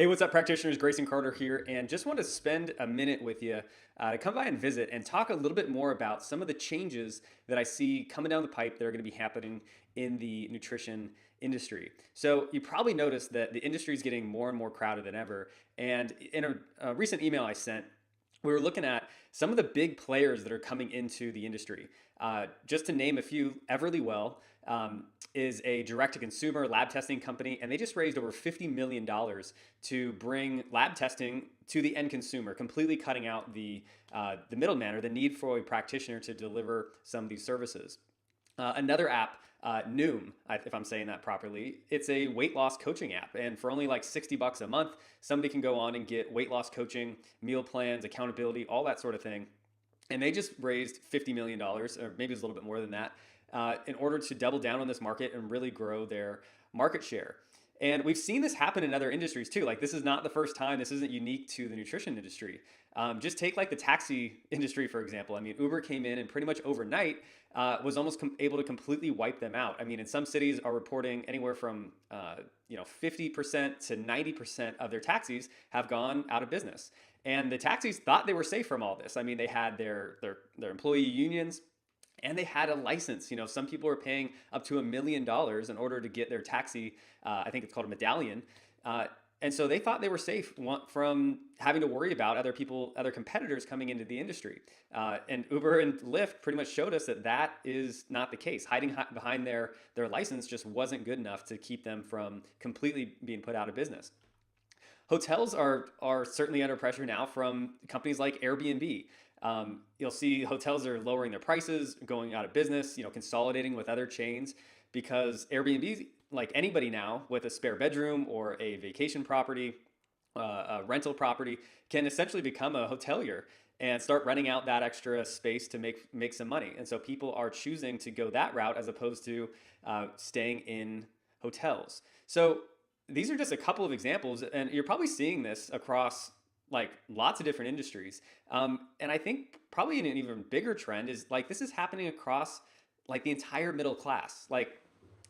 Hey, what's up, practitioners? Grayson Carter here, and just want to spend a minute with you to come by and visit and talk a little bit more about some of the changes that I see coming down the pipe that are going to be happening in the nutrition industry. So, you probably noticed that the industry is getting more and more crowded than ever. And in a recent email I sent, we were looking at some of the big players that are coming into the industry. Just to name a few, Everlywell is a direct-to-consumer lab testing company, and they just raised over $50 million to bring lab testing to the end consumer, completely cutting out the middleman or the need for a practitioner to deliver some of these services. Another app, Noom, if I'm saying that properly, it's a weight loss coaching app. And for only like $60 a month, somebody can go on and get weight loss coaching, meal plans, accountability, all that sort of thing. And they just raised $50 million, or maybe it's a little bit more than that, in order to double down on this market and really grow their market share. And we've seen this happen in other industries too. Like, this is not the first time. This isn't unique to the nutrition industry. Just take like the taxi industry, for example. I mean, Uber came in and pretty much overnight was almost able to completely wipe them out. I mean, in some cities are reporting anywhere from 50% to 90% of their taxis have gone out of business. And the taxis thought they were safe from all this. I mean, they had their employee unions, and they had a license. Some people were paying up to $1 million in order to get their taxi. I think it's called a medallion. And so they thought they were safe from having to worry about other competitors coming into the industry. And Uber and Lyft pretty much showed us that that is not the case. Hiding behind their license just wasn't good enough to keep them from completely being put out of business. Hotels are certainly under pressure now from companies like Airbnb. You'll see hotels are lowering their prices, going out of business, consolidating with other chains, because Airbnb, like anybody now with a spare bedroom or a vacation property, a rental property, can essentially become a hotelier and start renting out that extra space to make some money. And so people are choosing to go that route as opposed to staying in hotels. So these are just a couple of examples, and you're probably seeing this across like lots of different industries. And I think probably an even bigger trend is like this is happening across like the entire middle class. Like,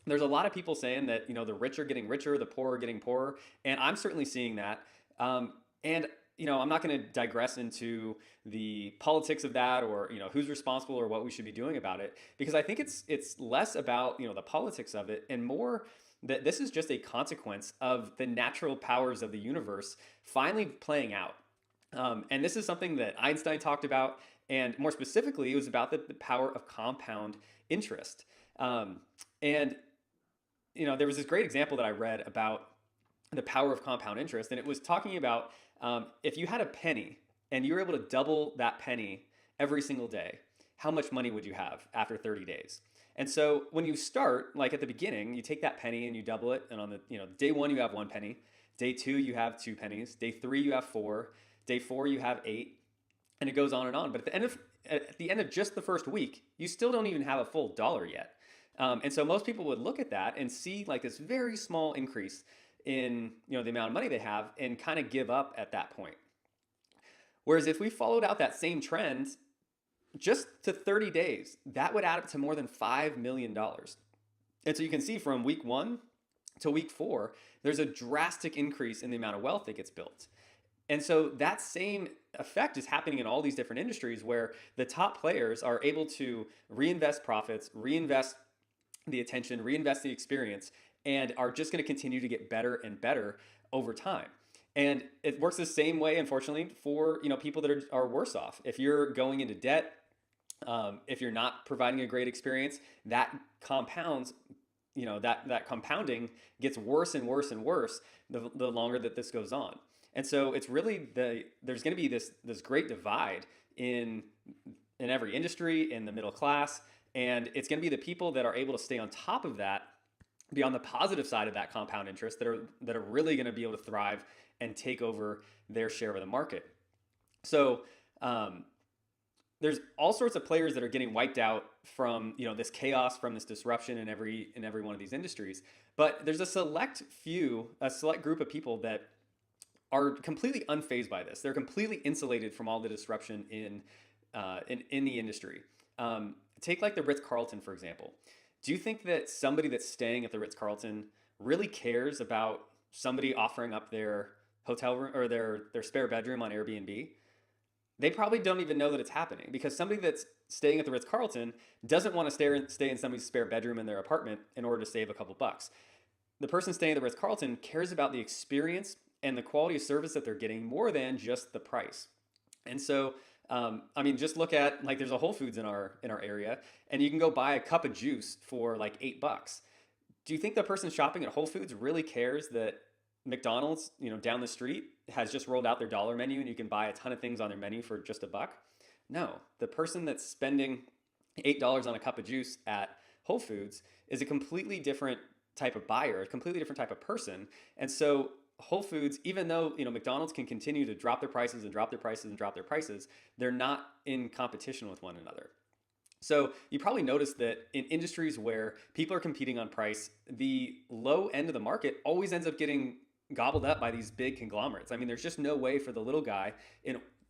there's a lot of people saying that the rich are getting richer, the poor are getting poorer, and I'm certainly seeing that. And I'm not going to digress into the politics of that, or who's responsible or what we should be doing about it, because I think it's less about the politics of it and more that this is just a consequence of the natural powers of the universe finally playing out. And this is something that Einstein talked about, and more specifically, it was about the power of compound interest. And there was this great example that I read about the power of compound interest, and it was talking about if you had a penny and you were able to double that penny every single day, how much money would you have after 30 days? And so when you start, like at the beginning, you take that penny and you double it, and on the day one you have 1 penny, day two you have 2 pennies, day three you have 4, day 4 you have 8, and it goes on and on. But at the end of just the first week, you still don't even have a full dollar yet. And so most people would look at that and see like this very small increase in the amount of money they have and kind of give up at that point. Whereas if we followed out that same trend just to 30 days, that would add up to more than $5 million. And so you can see from week 1 to week 4, there's a drastic increase in the amount of wealth that gets built. And so that same effect is happening in all these different industries where the top players are able to reinvest profits, reinvest the attention, reinvest the experience, and are just going to continue to get better and better over time. And it works the same way, unfortunately, for people that are worse off. If you're going into debt, if you're not providing a great experience, that compounds. That compounding gets worse and worse and worse the longer that this goes on. And so it's really there's going to be this great divide in every industry, in the middle class, and it's going to be the people that are able to stay on top of that, be on the positive side of that compound interest, that are really going to be able to thrive and take over their share of the market. So there's all sorts of players that are getting wiped out from this chaos, from this disruption in every one of these industries. But there's a select group of people that are completely unfazed by this. They're completely insulated from all the disruption in the industry. Take like the Ritz-Carlton, for example. Do you think that somebody that's staying at the Ritz-Carlton really cares about somebody offering up their hotel room or their spare bedroom on Airbnb, they probably don't even know that it's happening because somebody that's staying at the Ritz Carlton doesn't want to stay in somebody's spare bedroom in their apartment in order to save a couple bucks. The person staying at the Ritz Carlton cares about the experience and the quality of service that they're getting more than just the price. And so, I mean, just look at like there's a Whole Foods in our area, and you can go buy a cup of juice for like $8. Do you think the person shopping at Whole Foods really cares that McDonald's, down the street has just rolled out their dollar menu and you can buy a ton of things on their menu for just a buck? No, the person that's spending $8 on a cup of juice at Whole Foods is a completely different type of buyer, a completely different type of person. And so Whole Foods, even though McDonald's can continue to drop their prices and drop their prices and drop their prices, they're not in competition with one another. So you probably noticed that in industries where people are competing on price, the low end of the market always ends up getting gobbled up by these big conglomerates. I mean, there's just no way for the little guy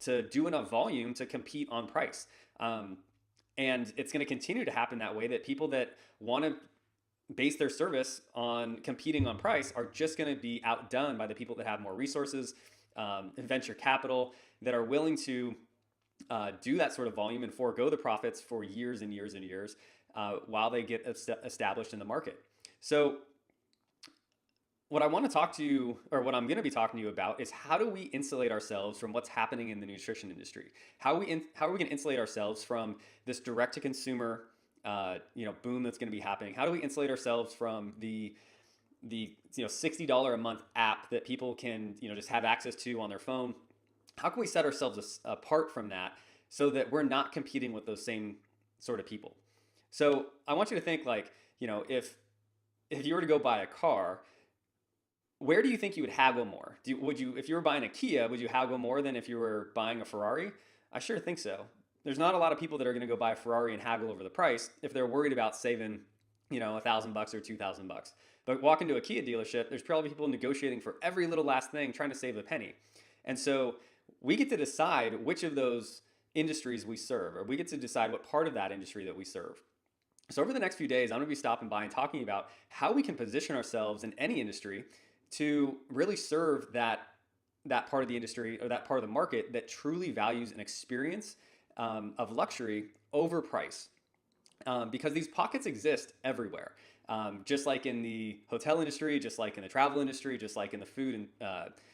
to do enough volume to compete on price. And it's going to continue to happen that way, that people that want to base their service on competing on price are just going to be outdone by the people that have more resources, venture capital, that are willing to do that sort of volume and forego the profits for years and years and years while they get established in the market. So what I want to talk to you, or what I'm going to be talking to you about, is how do we insulate ourselves from what's happening in the nutrition industry? How are we going to insulate ourselves from this direct-to-consumer boom that's going to be happening? How do we insulate ourselves from the $60 a month app that people can just have access to on their phone? How can we set ourselves apart from that so that we're not competing with those same sort of people? So I want you to think like, if you were to go buy a car, where do you think you would haggle more? If you were buying a Kia, would you haggle more than if you were buying a Ferrari? I sure think so. There's not a lot of people that are going to go buy a Ferrari and haggle over the price if they're worried about saving, $1,000 or $2,000. But walk into a Kia dealership, there's probably people negotiating for every little last thing, trying to save a penny. And so we get to decide which of those industries we serve, or we get to decide what part of that industry that we serve. So over the next few days, I'm going to be stopping by and talking about how we can position ourselves in any industry to really serve that part of the industry or that part of the market that truly values an experience of luxury over price. Because these pockets exist everywhere. Just like in the hotel industry, just like in the travel industry, just like in the food and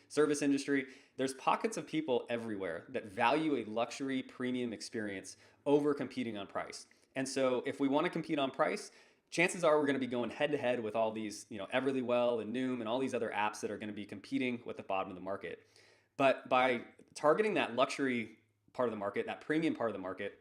service industry, there's pockets of people everywhere that value a luxury premium experience over competing on price. And so if we want to compete on price, chances are we're going to be going head to head with all these, Everlywell and Noom and all these other apps that are going to be competing with the bottom of the market. But by targeting that luxury part of the market, that premium part of the market,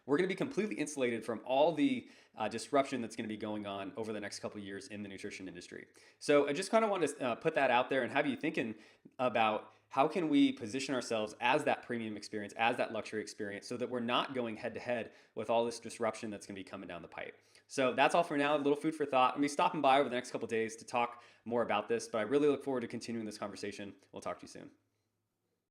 we're going to be completely insulated from all the disruption that's going to be going on over the next couple of years in the nutrition industry. So I just kind of want to put that out there and have you thinking about how can we position ourselves as that premium experience, as that luxury experience, so that we're not going head to head with all this disruption that's going to be coming down the pipe. So that's all for now. A little food for thought. I'm going to be stopping by over the next couple of days to talk more about this, but I really look forward to continuing this conversation. We'll talk to you soon.